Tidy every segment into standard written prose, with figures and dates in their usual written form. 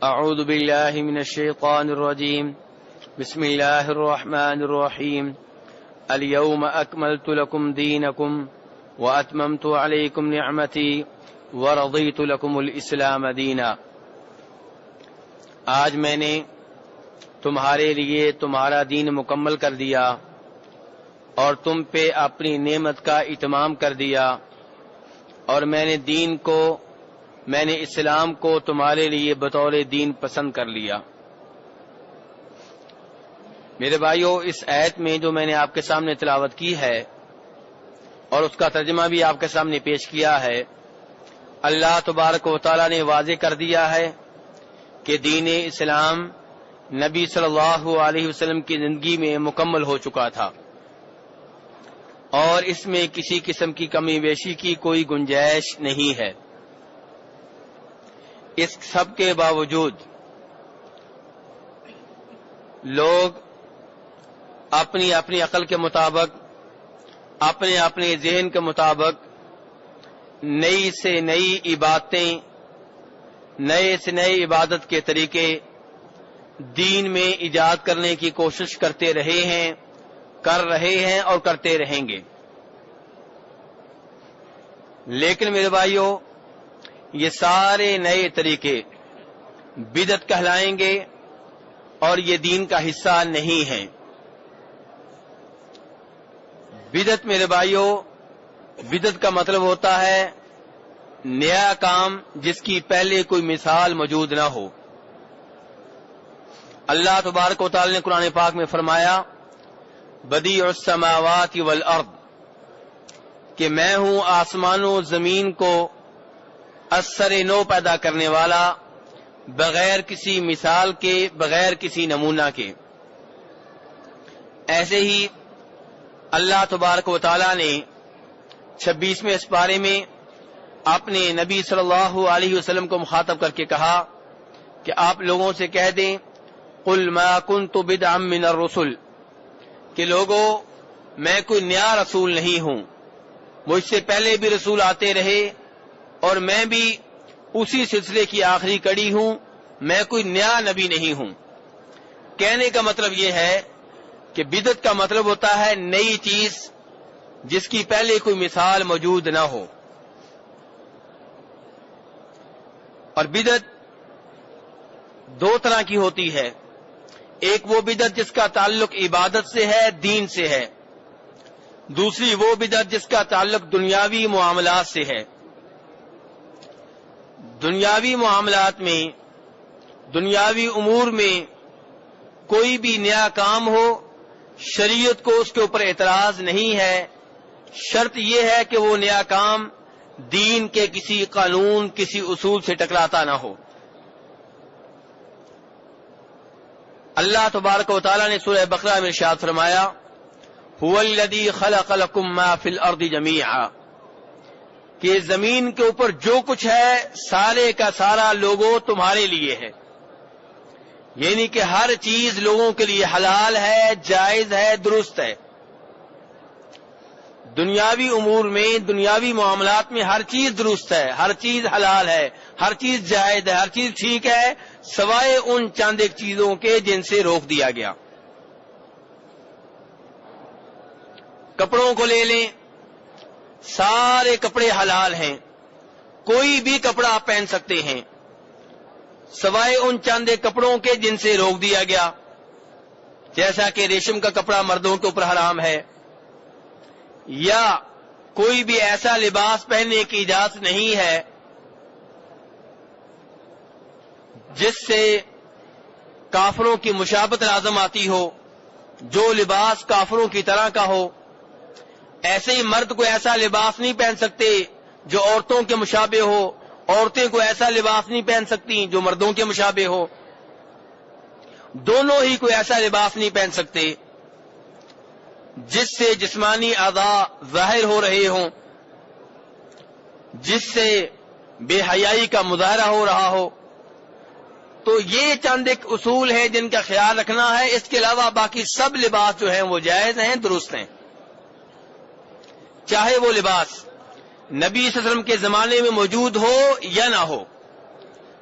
اعوذ باللہ من الشیطان الرجیم بسم اللہ الرحمن الرحیم اليوم اکملت لکم دینکم واتممت علیکم نعمتی ورضیت لکم الاسلام دینا۔ آج میں نے تمہارے لیے تمہارا دین مکمل کر دیا اور تم پہ اپنی نعمت کا اتمام کر دیا، اور میں نے اسلام کو تمہارے لیے بطور دین پسند کر لیا۔ میرے بھائیو، اس آیت میں جو میں نے آپ کے سامنے تلاوت کی ہے اور اس کا ترجمہ بھی آپ کے سامنے پیش کیا ہے، اللہ تبارک و تعالی نے واضح کر دیا ہے کہ دین اسلام نبی صلی اللہ علیہ وسلم کی زندگی میں مکمل ہو چکا تھا اور اس میں کسی قسم کی کمی بیشی کی کوئی گنجائش نہیں ہے۔ اس سب کے باوجود لوگ اپنی اپنی عقل کے مطابق، اپنے اپنے ذہن کے مطابق نئی سے نئی عبادتیں، نئے سے نئے عبادت کے طریقے دین میں ایجاد کرنے کی کوشش کرتے رہے ہیں، کر رہے ہیں اور کرتے رہیں گے۔ لیکن میرے بھائیو، یہ سارے نئے طریقے بدعت کہلائیں گے اور یہ دین کا حصہ نہیں ہیں۔ بدعت میرے بھائیو، بدعت کا مطلب ہوتا ہے نیا کام جس کی پہلے کوئی مثال موجود نہ ہو۔ اللہ تبارک و تعالی نے قرآن پاک میں فرمایا بدیع السماوات والارض، کہ میں ہوں آسمانوں زمین کو اثر نو پیدا کرنے والا، بغیر کسی مثال کے، بغیر کسی نمونہ کے۔ ایسے ہی اللہ تبارک و تعالی نے 26ویں سپارے میں اپنے نبی صلی اللہ علیہ وسلم کو مخاطب کر کے کہا کہ آپ لوگوں سے کہہ دیں قل ما كنت بدعا من الرسل، کہ لوگوں میں کوئی نیا رسول نہیں ہوں، مجھ سے پہلے بھی رسول آتے رہے اور میں بھی اسی سلسلے کی آخری کڑی ہوں، میں کوئی نیا نبی نہیں ہوں۔ کہنے کا مطلب یہ ہے کہ بدعت کا مطلب ہوتا ہے نئی چیز جس کی پہلے کوئی مثال موجود نہ ہو۔ اور بدعت دو طرح کی ہوتی ہے، ایک وہ بدعت جس کا تعلق عبادت سے ہے، دین سے ہے، دوسری وہ بدعت جس کا تعلق دنیاوی معاملات سے ہے۔ دنیاوی معاملات میں، دنیاوی امور میں کوئی بھی نیا کام ہو، شریعت کو اس کے اوپر اعتراض نہیں ہے، شرط یہ ہے کہ وہ نیا کام دین کے کسی قانون، کسی اصول سے ٹکراتا نہ ہو۔ اللہ تبارک و تعالی نے سورہ بقرہ میں ارشاد فرمایا هو الذی خلق لکم ما فی الارض جمیعا، کہ زمین کے اوپر جو کچھ ہے سارے کا سارا لوگوں تمہارے لیے ہے، یعنی کہ ہر چیز لوگوں کے لیے حلال ہے، جائز ہے، درست ہے۔ دنیاوی امور میں، دنیاوی معاملات میں ہر چیز درست ہے، ہر چیز حلال ہے، ہر چیز جائز ہے، ہر چیز ٹھیک ہے، سوائے ان چند ایک چیزوں کے جن سے روک دیا گیا۔ کپڑوں کو لے لیں، سارے کپڑے حلال ہیں، کوئی بھی کپڑا آپ پہن سکتے ہیں، سوائے ان چند ایک کپڑوں کے جن سے روک دیا گیا، جیسا کہ ریشم کا کپڑا مردوں کے اوپر حرام ہے، یا کوئی بھی ایسا لباس پہننے کی اجازت نہیں ہے جس سے کافروں کی مشابہت لازم آتی ہو، جو لباس کافروں کی طرح کا ہو۔ ایسے ہی مرد کو ایسا لباس نہیں پہن سکتے جو عورتوں کے مشابہ ہو، عورتیں کو ایسا لباس نہیں پہن سکتی جو مردوں کے مشابہ ہو، دونوں ہی کوئی ایسا لباس نہیں پہن سکتے جس سے جسمانی اعضاء ظاہر ہو رہے ہوں، جس سے بے حیائی کا مظاہرہ ہو رہا ہو۔ تو یہ چند ایک اصول ہیں جن کا خیال رکھنا ہے، اس کے علاوہ باقی سب لباس جو ہیں وہ جائز ہیں، درست ہیں، چاہے وہ لباس نبی صلی اللہ علیہ وسلم کے زمانے میں موجود ہو یا نہ ہو۔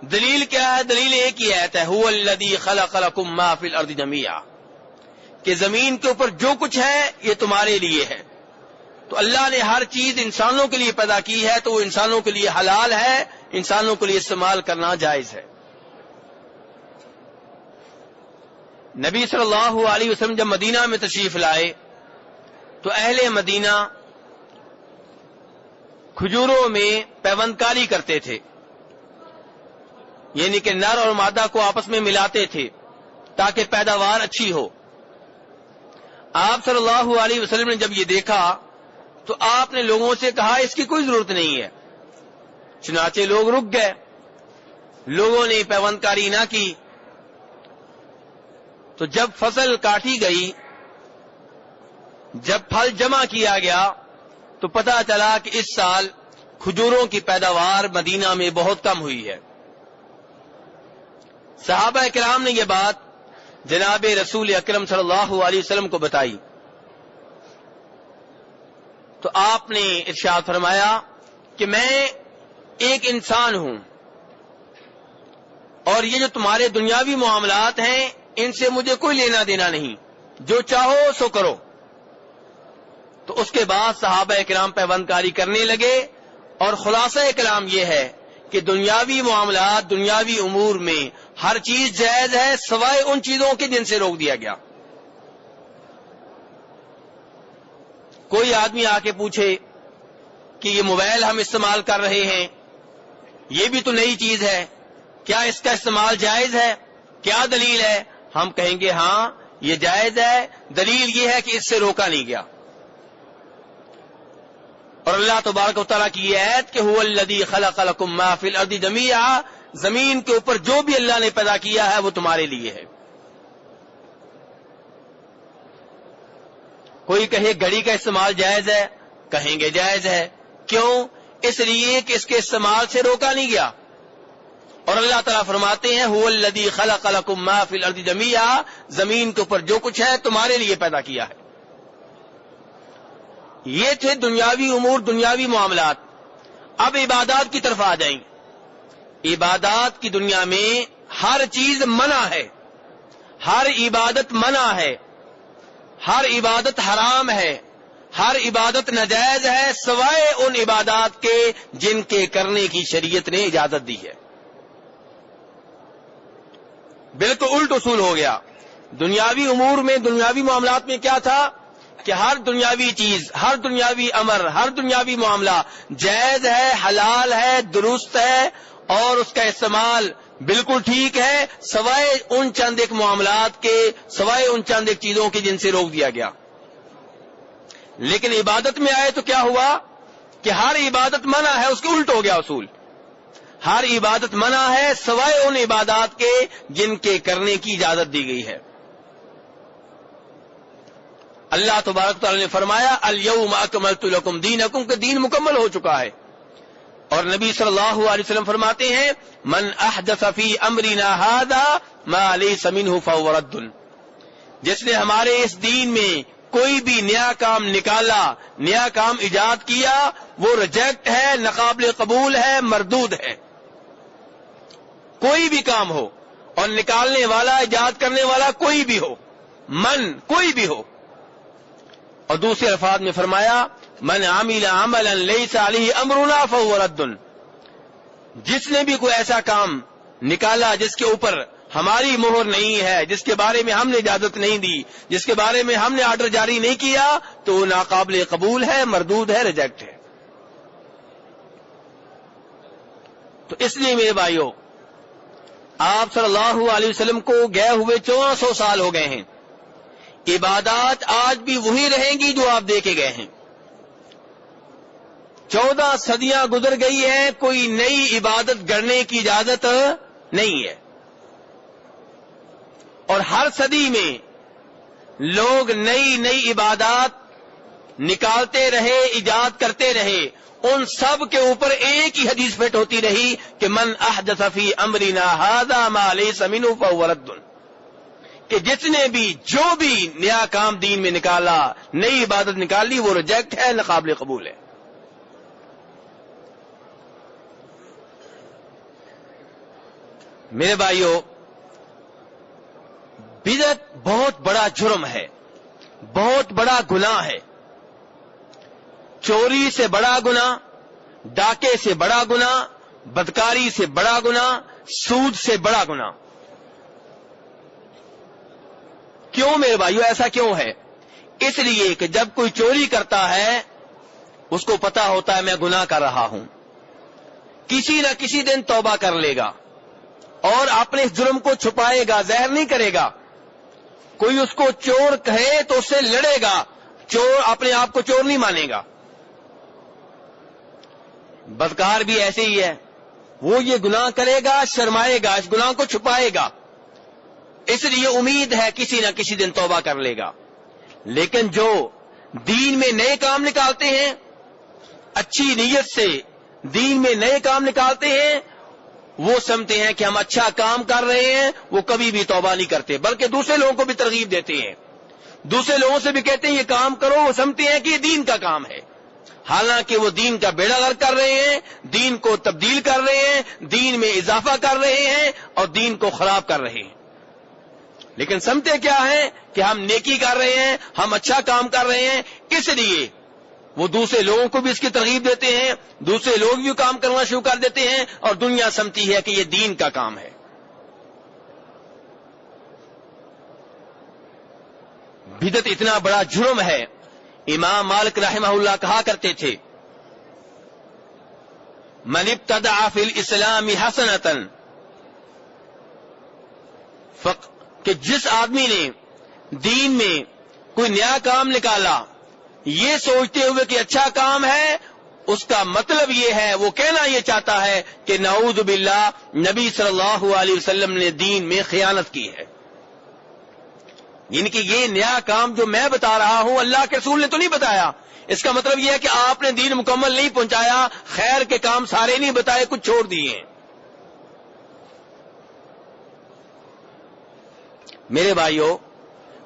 دلیل کیا ہے؟ دلیل ایک ہی آیت ہے، هو الذی خلق لکم ما فی الارض جمیعا، کہ زمین کے اوپر جو کچھ ہے یہ تمہارے لیے ہے۔ تو اللہ نے ہر چیز انسانوں کے لیے پیدا کی ہے تو وہ انسانوں کے لیے حلال ہے، انسانوں کے لیے استعمال کرنا جائز ہے۔ نبی صلی اللہ علیہ وسلم جب مدینہ میں تشریف لائے تو اہل مدینہ کھجوروں میں پیوند کاری کرتے تھے، یعنی کہ نر اور مادہ کو آپس میں ملاتے تھے تاکہ پیداوار اچھی ہو۔ آپ صلی اللہ علیہ وسلم نے جب یہ دیکھا تو آپ نے لوگوں سے کہا اس کی کوئی ضرورت نہیں ہے، چنانچہ لوگ رک گئے، لوگوں نے پیوند کاری نہ کی۔ تو جب فصل کاٹی گئی، جب پھل جمع کیا گیا تو پتہ چلا کہ اس سال کھجوروں کی پیداوار مدینہ میں بہت کم ہوئی ہے۔ صحابہ کرام نے یہ بات جناب رسول اکرم صلی اللہ علیہ وسلم کو بتائی تو آپ نے ارشاد فرمایا کہ میں ایک انسان ہوں اور یہ جو تمہارے دنیاوی معاملات ہیں ان سے مجھے کوئی لینا دینا نہیں، جو چاہو سو کرو۔ تو اس کے بعد صحابہ کرام پیوند کاری کرنے لگے، اور خلاصہ کلام یہ ہے کہ دنیاوی معاملات، دنیاوی امور میں ہر چیز جائز ہے سوائے ان چیزوں کے جن سے روک دیا گیا۔ کوئی آدمی آ کے پوچھے کہ یہ موبائل ہم استعمال کر رہے ہیں، یہ بھی تو نئی چیز ہے، کیا اس کا استعمال جائز ہے؟ کیا دلیل ہے؟ ہم کہیں گے ہاں یہ جائز ہے، دلیل یہ ہے کہ اس سے روکا نہیں گیا۔ اور اللہ تبارک و تعالیٰ کی یہ آیت کہ هو الذی خلق لکم ما فی الارض جمیعا، زمین کے اوپر جو بھی اللہ نے پیدا کیا ہے وہ تمہارے لیے ہے۔ کوئی کہے گھڑی کا استعمال جائز ہے، کہیں گے جائز ہے، کیوں؟ اس لیے کہ اس کے استعمال سے روکا نہیں گیا۔ اور اللہ تعالیٰ فرماتے ہیں هو الذی خلق لکم ما فی الارض جمیعا، زمین کے اوپر جو کچھ ہے تمہارے لیے پیدا کیا ہے۔ یہ تھے دنیاوی امور، دنیاوی معاملات۔ اب عبادات کی طرف آ جائیں۔ عبادات کی دنیا میں ہر چیز منع ہے، ہر عبادت منع ہے، ہر عبادت حرام ہے، ہر عبادت ناجائز ہے سوائے ان عبادات کے جن کے کرنے کی شریعت نے اجازت دی ہے۔ بالکل الٹ اصول ہو گیا۔ دنیاوی امور میں، دنیاوی معاملات میں کیا تھا کہ ہر دنیاوی چیز، ہر دنیاوی امر، ہر دنیاوی معاملہ جائز ہے، حلال ہے، درست ہے، اور اس کا استعمال بالکل ٹھیک ہے سوائے ان چند ایک معاملات کے، سوائے ان چند ایک چیزوں کے جن سے روک دیا گیا۔ لیکن عبادت میں آئے تو کیا ہوا کہ ہر عبادت منع ہے، اس کے الٹ ہو گیا اصول۔ ہر عبادت منع ہے سوائے ان عبادات کے جن کے کرنے کی اجازت دی گئی ہے۔ اللہ تبارک تعالی نے فرمایا الیوم اکملت لکم دینکم، کہ دین مکمل ہو چکا ہے۔ اور نبی صلی اللہ علیہ وسلم فرماتے ہیں من احدث فی امرنا ھذا ما لیس منہ فہو رد، جس نے ہمارے اس دین میں کوئی بھی نیا کام نکالا، نیا کام ایجاد کیا، وہ ریجیکٹ ہے، ناقابل قبول ہے، مردود ہے۔ کوئی بھی کام ہو، اور نکالنے والا، ایجاد کرنے والا کوئی بھی ہو، من کوئی بھی ہو۔ اور دوسرے الفاظ میں فرمایا من عمل عملا لیس علیہ امرنا فہو رد، جس نے بھی کوئی ایسا کام نکالا جس کے اوپر ہماری مہر نہیں ہے، جس کے بارے میں ہم نے اجازت نہیں دی، جس کے بارے میں ہم نے آرڈر جاری نہیں کیا، تو وہ ناقابل قبول ہے، مردود ہے، ریجیکٹ ہے۔ تو اس لیے میرے بھائیوں، آپ صلی اللہ علیہ وسلم کو گئے ہوئے 1400 سال ہو گئے ہیں، عبادات آج بھی وہی رہیں گی جو آپ دے کے گئے ہیں۔ 14 صدیاں گزر گئی ہیں، کوئی نئی عبادت گڑنے کی اجازت نہیں ہے۔ اور ہر صدی میں لوگ نئی نئی عبادات نکالتے رہے، ایجاد کرتے رہے، ان سب کے اوپر ایک ہی حدیث فٹ ہوتی رہی کہ من احدث فی امرنا ھذا ما لیس منہ فہو رد، کہ جس نے بھی جو بھی نیا کام دین میں نکالا، نئی عبادت نکالی، وہ ریجیکٹ ہے، ناقابل قبول ہے۔ میرے بھائیوں، بدعت بہت بڑا جرم ہے، بہت بڑا گناہ ہے. چوری سے بڑا گناہ، ڈاکے سے بڑا گناہ، بدکاری سے بڑا گناہ، سود سے بڑا گناہ. کیوں میرے بھائیو؟ ایسا کیوں ہے؟ اس لیے کہ جب کوئی چوری کرتا ہے اس کو پتا ہوتا ہے میں گناہ کر رہا ہوں، کسی نہ کسی دن توبہ کر لے گا اور اپنے اس جرم کو چھپائے گا، ظاہر نہیں کرے گا. کوئی اس کو چور کہے تو اس سے لڑے گا، چور اپنے آپ کو چور نہیں مانے گا. بدکار بھی ایسے ہی ہے، وہ یہ گناہ کرے گا، شرمائے گا، اس گناہ کو چھپائے گا، اس لیے امید ہے کسی نہ کسی دن توبہ کر لے گا. لیکن جو دین میں نئے کام نکالتے ہیں، اچھی نیت سے دین میں نئے کام نکالتے ہیں، وہ سمجھتے ہیں کہ ہم اچھا کام کر رہے ہیں، وہ کبھی بھی توبہ نہیں کرتے، بلکہ دوسرے لوگوں کو بھی ترغیب دیتے ہیں، دوسرے لوگوں سے بھی کہتے ہیں یہ کام کرو. وہ سمجھتے ہیں کہ یہ دین کا کام ہے، حالانکہ وہ دین کا بیڑا غرق کر رہے ہیں، دین کو تبدیل کر رہے ہیں، دین میں اضافہ کر رہے ہیں اور دین کو خراب کر رہے ہیں. لیکن سمجھتے کیا ہے کہ ہم نیکی کر رہے ہیں، ہم اچھا کام کر رہے ہیں، اس لیے وہ دوسرے لوگوں کو بھی اس کی ترغیب دیتے ہیں، دوسرے لوگ بھی کام کرنا شروع کر دیتے ہیں اور دنیا سمجھتی ہے کہ یہ دین کا کام ہے. بدعت اتنا بڑا جرم ہے. امام مالک رحمہ اللہ کہا کرتے تھے من ابتدع فی الاسلام حسنۃ، کہ جس آدمی نے دین میں کوئی نیا کام نکالا یہ سوچتے ہوئے کہ اچھا کام ہے، اس کا مطلب یہ ہے، وہ کہنا یہ چاہتا ہے کہ نعوذ باللہ نبی صلی اللہ علیہ وسلم نے دین میں خیانت کی ہے. یعنی کہ یہ نیا کام جو میں بتا رہا ہوں اللہ کے رسول نے تو نہیں بتایا. اس کا مطلب یہ ہے کہ آپ نے دین مکمل نہیں پہنچایا، خیر کے کام سارے نہیں بتائے، کچھ چھوڑ دیے ہیں. میرے بھائیوں،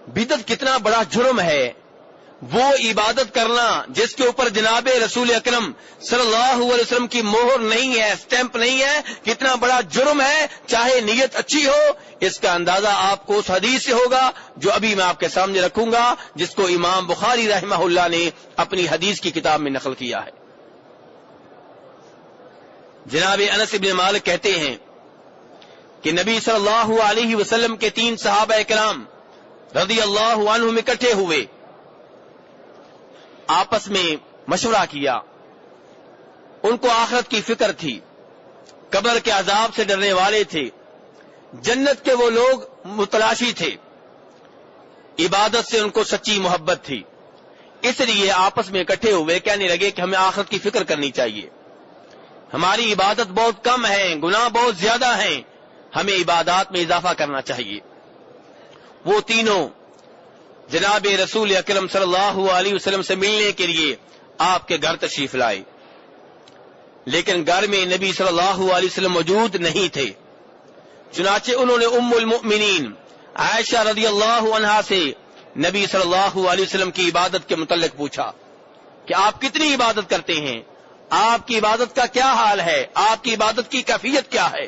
بدعت کتنا بڑا جرم ہے. وہ عبادت کرنا جس کے اوپر جناب رسول اکرم صلی اللہ علیہ وسلم کی مہر نہیں ہے، اسٹیمپ نہیں ہے، کتنا بڑا جرم ہے. چاہے نیت اچھی ہو، اس کا اندازہ آپ کو اس حدیث سے ہوگا جو ابھی میں آپ کے سامنے رکھوں گا، جس کو امام بخاری رحمہ اللہ نے اپنی حدیث کی کتاب میں نقل کیا ہے. جناب انس بن مالک کہتے ہیں کہ نبی صلی اللہ علیہ وسلم کے 3 صحابہ کرام رضی اللہ عنہم اکٹھے ہوئے، آپس میں مشورہ کیا. ان کو آخرت کی فکر تھی، قبر کے عذاب سے ڈرنے والے تھے، جنت کے وہ لوگ متلاشی تھے، عبادت سے ان کو سچی محبت تھی. اس لیے آپس میں اکٹھے ہوئے، کہنے لگے کہ ہمیں آخرت کی فکر کرنی چاہیے. ہماری عبادت بہت کم ہے، گناہ بہت زیادہ ہیں، ہمیں عبادات میں اضافہ کرنا چاہیے. وہ تینوں جناب رسول اکرم صلی اللہ علیہ وسلم سے ملنے کے لیے آپ کے گھر تشریف لائے، لیکن گھر میں نبی صلی اللہ علیہ وسلم موجود نہیں تھے. چنانچہ انہوں نے ام المؤمنین عائشہ رضی اللہ عنہا سے نبی صلی اللہ علیہ وسلم کی عبادت کے متعلق پوچھا کہ آپ کتنی عبادت کرتے ہیں، آپ کی عبادت کا کیا حال ہے، آپ کی عبادت کی کیفیت کیا ہے.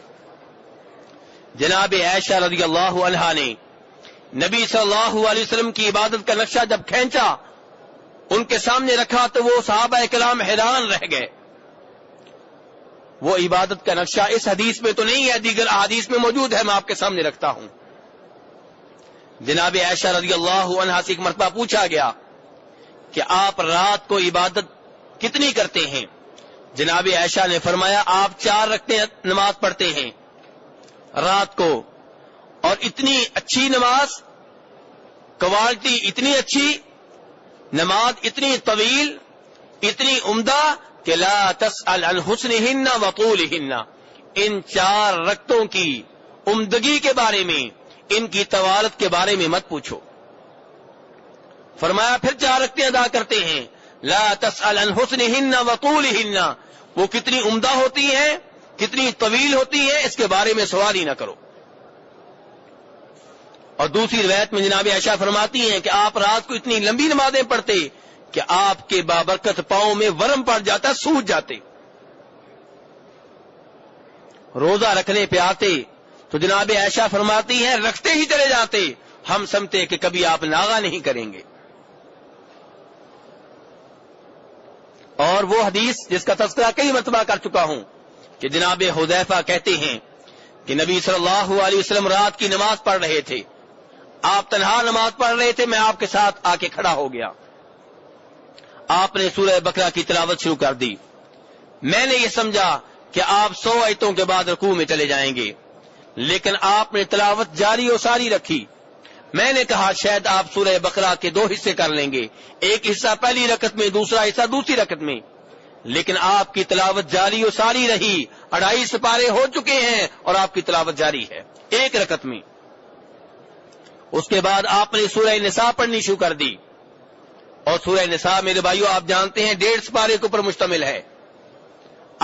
جناب عائشہ رضی اللہ عنہا نے نبی صلی اللہ علیہ وسلم کی عبادت کا نقشہ جب کھینچا، ان کے سامنے رکھا تو وہ صحابہ کرام حیران رہ گئے. وہ عبادت کا نقشہ اس حدیث میں تو نہیں ہے، دیگر احادیث میں موجود ہے، میں آپ کے سامنے رکھتا ہوں. جناب عائشہ رضی اللہ عنہا سے ایک مرتبہ پوچھا گیا کہ آپ رات کو عبادت کتنی کرتے ہیں. جناب عائشہ نے فرمایا آپ 4 رکعتیں نماز پڑھتے ہیں رات کو، اور اتنی اچھی نماز، کوالٹی اتنی اچھی نماز، اتنی طویل، اتنی عمدہ کہ لا تسأل عن حسنہن وطولہن، ان 4 رکعتوں کی عمدگی کے بارے میں، ان کی طوالت کے بارے میں مت پوچھو. فرمایا پھر 4 رکعتیں ادا کرتے ہیں، لا تسأل عن حسنہن وطولہن، وہ کتنی عمدہ ہوتی ہیں، کتنی طویل ہوتی ہیں، اس کے بارے میں سوال ہی نہ کرو. اور دوسری روایت میں جناب عائشہ فرماتی ہیں کہ آپ رات کو اتنی لمبی نمازیں پڑھتے کہ آپ کے بابرکت پاؤں میں ورم پڑ جاتا، سوج جاتے. روزہ رکھنے پہ آتے تو جناب عائشہ فرماتی ہیں رکھتے ہی چلے جاتے، ہم سمجھتے کہ کبھی آپ ناغا نہیں کریں گے۔ اور وہ حدیث جس کا تذکرہ کئی مرتبہ کر چکا ہوں کہ جناب حذیفہ کہتے ہیں کہ نبی صلی اللہ علیہ وسلم رات کی نماز پڑھ رہے تھے، آپ تنہا نماز پڑھ رہے تھے، میں آپ کے ساتھ آ کے کھڑا ہو گیا، آپ نے سورہ بقرہ کی تلاوت شروع کر دی، میں نے یہ سمجھا کہ آپ 100 آیتوں کے بعد رکوع میں چلے جائیں گے، لیکن آپ نے تلاوت جاری و ساری رکھی۔ میں نے کہا شاید آپ سورہ بقرہ کے 2 حصے کر لیں گے، ایک حصہ پہلی رکعت میں، دوسرا حصہ دوسری رکعت میں، لیکن آپ کی تلاوت جاری و ساری رہی۔ 2.5 سپارے ہو چکے ہیں اور آپ کی تلاوت جاری ہے ایک رکعت میں۔ اس کے بعد آپ نے سورہ نساء پڑھنی شروع کر دی، اور سورہ نساء میرے بھائیو آپ جانتے ہیں 1.5 سپارے کے اوپر مشتمل ہے،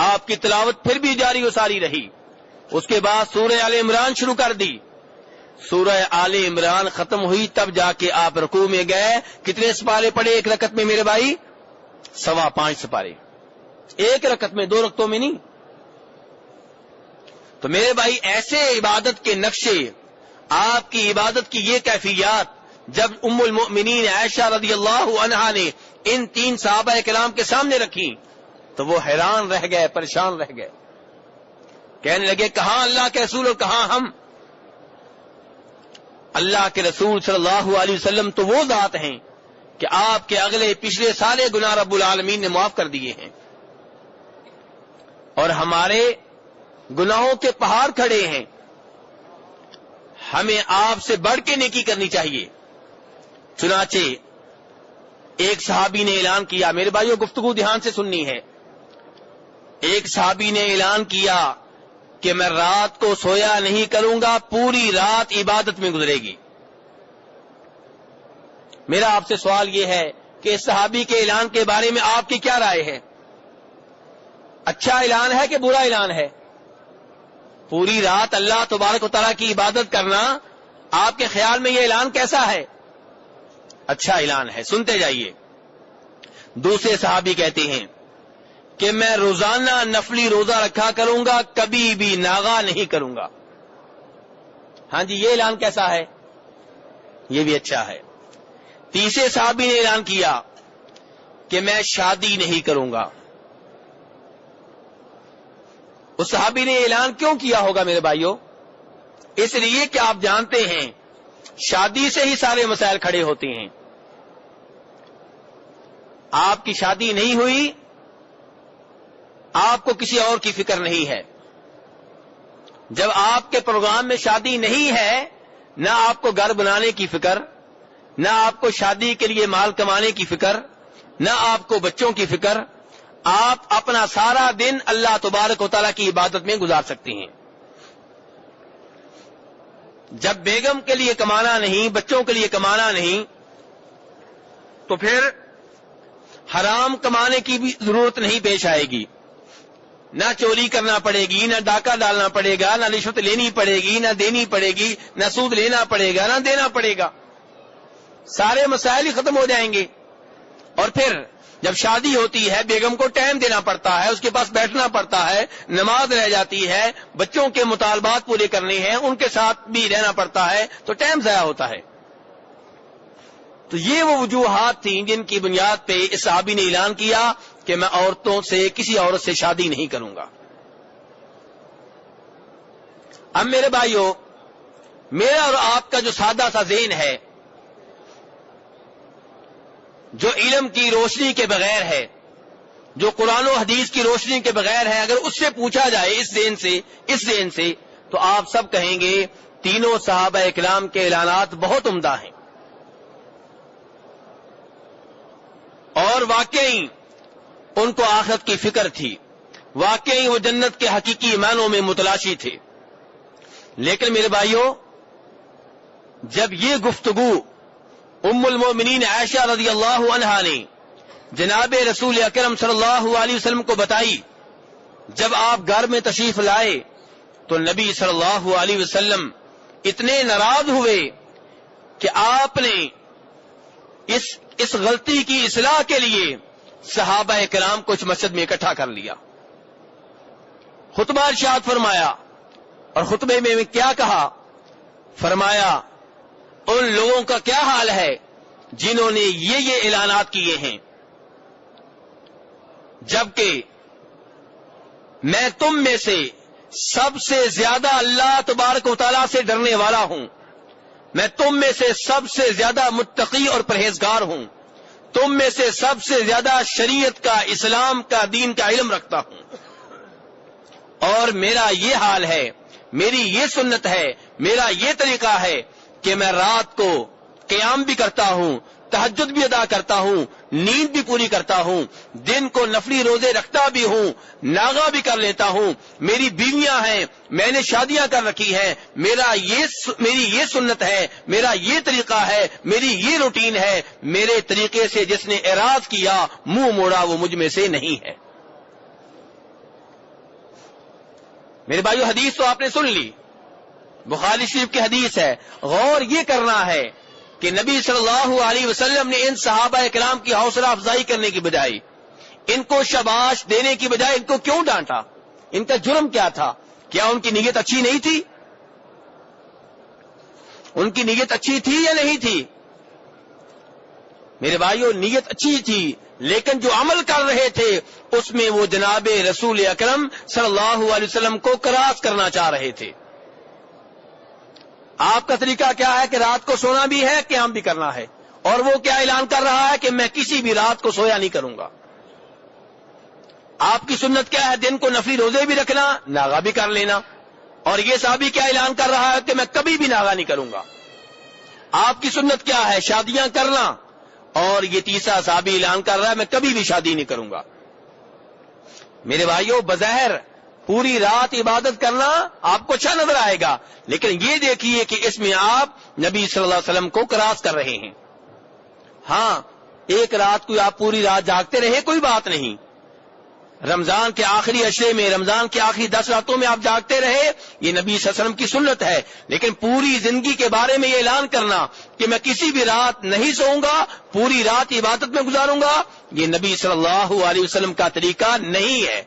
آپ کی تلاوت پھر بھی جاری و ساری رہی۔ اس کے بعد سورہ آل عمران شروع کر دی، سورہ آل عمران ختم ہوئی تب جا کے آپ رکوع میں گئے۔ کتنے سپارے پڑھے ایک رکعت میں میرے بھائی؟ 5.25 سپارے ایک رکعت میں، 2 رکعتوں میں نہیں۔ تو میرے بھائی ایسے عبادت کے نقشے، آپ کی عبادت کی یہ کیفیات جب ام المؤمنین عائشہ رضی اللہ عنہا نے ان 3 صحابہ کرام کے سامنے رکھی تو وہ حیران رہ گئے، پریشان رہ گئے، کہنے لگے کہاں اللہ کے رسول اور کہاں ہم؟ اللہ کے رسول صلی اللہ علیہ وسلم تو وہ ذات ہیں کہ آپ کے اگلے پچھلے سارے گناہ رب العالمین نے معاف کر دیے ہیں، اور ہمارے گناہوں کے پہاڑ کھڑے ہیں، ہمیں آپ سے بڑھ کے نیکی کرنی چاہیے۔ چنانچہ ایک صحابی نے اعلان کیا، میرے بھائیوں گفتگو دھیان سے سننی ہے، ایک صحابی نے اعلان کیا کہ میں رات کو سویا نہیں کروں گا، پوری رات عبادت میں گزرے گی۔ میرا آپ سے سوال یہ ہے کہ اس صحابی کے اعلان کے بارے میں آپ کی کیا رائے ہے؟ اچھا اعلان ہے کہ برا اعلان ہے؟ پوری رات اللہ تبارک و تعالیٰ کی عبادت کرنا، آپ کے خیال میں یہ اعلان کیسا ہے؟ اچھا اعلان ہے، سنتے جائیے۔ دوسرے صحابی کہتے ہیں کہ میں روزانہ نفلی روزہ رکھا کروں گا، کبھی بھی ناغا نہیں کروں گا۔ ہاں جی، یہ اعلان کیسا ہے؟ یہ بھی اچھا ہے۔ تیسرے صحابی نے اعلان کیا کہ میں شادی نہیں کروں گا۔ اس صحابی نے اعلان کیوں کیا ہوگا میرے بھائیوں؟ اس لیے کہ آپ جانتے ہیں شادی سے ہی سارے مسائل کھڑے ہوتے ہیں۔ آپ کی شادی نہیں ہوئی، آپ کو کسی اور کی فکر نہیں ہے۔ جب آپ کے پروگرام میں شادی نہیں ہے، نہ آپ کو گھر بنانے کی فکر، نہ آپ کو شادی کے لیے مال کمانے کی فکر، نہ آپ کو بچوں کی فکر، آپ اپنا سارا دن اللہ تبارک و تعالیٰ کی عبادت میں گزار سکتے ہیں۔ جب بیگم کے لیے کمانا نہیں، بچوں کے لیے کمانا نہیں، تو پھر حرام کمانے کی بھی ضرورت نہیں پیش آئے گی۔ نہ چوری کرنا پڑے گی، نہ ڈاکہ ڈالنا پڑے گا، نہ رشوت لینی پڑے گی، نہ دینی پڑے گی، نہ سود لینا پڑے گا، نہ دینا پڑے گا، سارے مسائل ہی ختم ہو جائیں گے۔ اور پھر جب شادی ہوتی ہے بیگم کو ٹائم دینا پڑتا ہے، اس کے پاس بیٹھنا پڑتا ہے، نماز رہ جاتی ہے، بچوں کے مطالبات پورے کرنے ہیں، ان کے ساتھ بھی رہنا پڑتا ہے، تو ٹائم ضائع ہوتا ہے۔ تو یہ وہ وجوہات تھیں جن کی بنیاد پہ اس صحابی نے اعلان کیا کہ میں عورتوں سے، کسی عورت سے شادی نہیں کروں گا۔ اب میرے بھائیوں، میرا اور آپ کا جو سادہ سا ذہن ہے، جو علم کی روشنی کے بغیر ہے، جو قرآن و حدیث کی روشنی کے بغیر ہے، اگر اس سے پوچھا جائے اس ذہن سے تو آپ سب کہیں گے تینوں صحابہ اکرام کے اعلانات بہت عمدہ ہیں، اور واقعی ان کو آخرت کی فکر تھی، واقعی وہ جنت کے حقیقی معنوں میں متلاشی تھے۔ لیکن میرے بھائیوں، جب یہ گفتگو ام المؤمنین عائشہ رضی اللہ عنہا نے جناب رسول اکرم صلی اللہ علیہ وسلم کو بتائی، جب آپ گھر میں تشریف لائے تو نبی صلی اللہ علیہ وسلم اتنے ناراض ہوئے کہ آپ نے اس غلطی کی اصلاح کے لیے صحابہ کرام کو اس مسجد میں اکٹھا کر لیا، خطبہ ارشاد فرمایا اور خطبے میں کیا کہا؟ فرمایا ان لوگوں کا کیا حال ہے جنہوں نے یہ اعلانات کیے ہیں، جبکہ میں تم میں سے سب سے زیادہ اللہ تبارک و تعالیٰ سے ڈرنے والا ہوں، میں تم میں سے سب سے زیادہ متقی اور پرہیزگار ہوں، تم میں سے سب سے زیادہ شریعت کا، اسلام کا، دین کا علم رکھتا ہوں، اور میرا یہ حال ہے، میری یہ سنت ہے، میرا یہ طریقہ ہے کہ میں رات کو قیام بھی کرتا ہوں، تہجد بھی ادا کرتا ہوں، نیند بھی پوری کرتا ہوں، دن کو نفلی روزے رکھتا بھی ہوں، ناغا بھی کر لیتا ہوں، میری بیویاں ہیں، میں نے شادیاں کر رکھی ہیں، میری یہ سنت ہے، میرا یہ طریقہ ہے، میری یہ روٹین ہے، میرے طریقے سے جس نے اعراض کیا، منہ موڑا، وہ مجھ میں سے نہیں ہے۔ میرے بھائیو، حدیث تو آپ نے سن لی، بخاری شریف کی حدیث ہے۔ غور یہ کرنا ہے کہ نبی صلی اللہ علیہ وسلم نے ان صحابہ کرام کی حوصلہ افزائی کرنے کی بجائے، ان کو شاباش دینے کی بجائے ان کو کیوں ڈانٹا؟ ان کا جرم کیا تھا؟ کیا ان کی نیت اچھی نہیں تھی؟ ان کی نیت اچھی تھی یا نہیں تھی؟ میرے بھائیو، نیت اچھی تھی، لیکن جو عمل کر رہے تھے اس میں وہ جناب رسول اکرم صلی اللہ علیہ وسلم کو کراس کرنا چاہ رہے تھے۔ آپ کا طریقہ کیا ہے کہ رات کو سونا بھی ہے، قیام بھی کرنا ہے، اور وہ کیا اعلان کر رہا ہے کہ میں کسی بھی رات کو سویا نہیں کروں گا۔ آپ کی سنت کیا ہے؟ دن کو نفلی روزے بھی رکھنا، ناغا بھی کر لینا، اور یہ صحابی کیا اعلان کر رہا ہے کہ میں کبھی بھی ناغا نہیں کروں گا۔ آپ کی سنت کیا ہے؟ شادیاں کرنا، اور یہ تیسرا صحابی اعلان کر رہا ہے میں کبھی بھی شادی نہیں کروں گا۔ میرے بھائیوں، بظاہر پوری رات عبادت کرنا آپ کو اچھا نظر آئے گا، لیکن یہ دیکھیے کہ اس میں آپ نبی صلی اللہ علیہ وسلم کو کراس کر رہے ہیں۔ ہاں، ایک رات کو آپ پوری رات جاگتے رہے، کوئی بات نہیں، رمضان کے آخری عشرے میں، رمضان کے آخری 10 راتوں میں آپ جاگتے رہے، یہ نبی صلی اللہ علیہ وسلم کی سنت ہے، لیکن پوری زندگی کے بارے میں یہ اعلان کرنا کہ میں کسی بھی رات نہیں سوؤں گا، پوری رات عبادت میں گزاروں گا، یہ نبی صلی اللہ علیہ وسلم کا طریقہ نہیں ہے۔